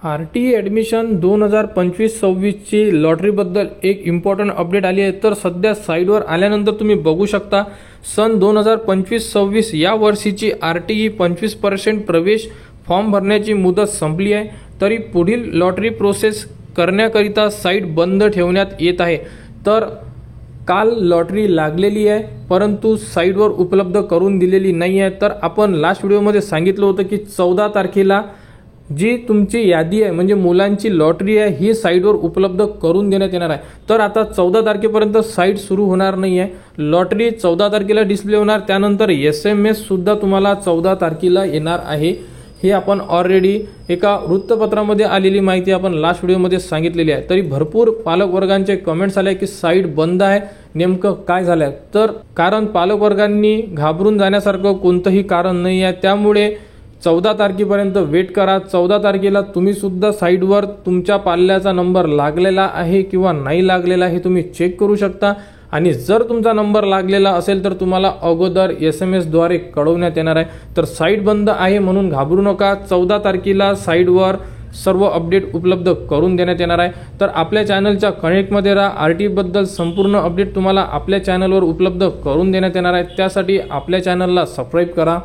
RT admission 2025-26 ची लॉटरीबद्दल एक important update आली आहे। तर सध्या साईटवर आल्यानंतर तुम्ही बघू शकता सन 2025-26 या वर्षीची RT 25% प्रवेश फॉर्म भरण्याची मुदत संपली आहे। तरी पुढील लॉटरी प्रोसेस करण्याकरिता साईट बंद ठेवण्यात येत आहे। तर काल लॉटरी लागलेली आहे परंतु साईटवर उपलब्ध करून दिलेली नाही आहे। तर आपण लास्ट व्हिडिओमध्ये सांगितलं होतं की 14 तारखेला जी तुमची यादी आहे म्हणजे मुलांची लॉटरी आहे ही साईटवर उपलब्ध करून देण्यात येणार आहे। तर आता 14 तारखेपर्यंत साईट सुरू होणार नाही आहे। लॉटरी 14 तारखेला डिस्प्ले होणार, त्यानंतर SMS सुद्धा तुम्हाला 14 तारखेला येणार आहे। हे आपण ऑलरेडी एका वृत्तपत्रामध्ये आलेली माहिती आपण लास्ट व्हिडिओमध्ये सांगितलेली आहे। तरी भरपूर पालक वर्गांचे कमेंट्स आले की साईट बंद आहे, नेमकं काय झालंय? तर कारण पालक वर्गांनी घाबरून जाण्यासारखं कोणतंही कारण नाही आहे, त्यामुळे 14 तारखेपर्यंत वेट करा। 14 तारखेला तुम्ही सुद्धा साईटवर तुमच्या पाल्याचा नंबर लागलेला आहे किंवा नाही लागलेला आहे तुम्ही चेक करू शकता। आणि जर तुमचा नंबर लागलेला असेल तर तुम्हाला अगोदर SMS द्वारे कळवण्यात येणार आहे। तर साईट बंद आहे म्हणून घाबरू नका। 14 तारखेला साईटवर सर्व अपडेट उपलब्ध करून देण्यात येणार आहे। तर आपल्या चॅनलच्या कनेक्टमध्ये राहा। RT बद्दल संपूर्ण अपडेट तुम्हाला आपल्या चॅनलवर उपलब्ध करून देण्यात येणार आहे। त्यासाठी आपल्या चॅनलला सबस्क्राईब करा।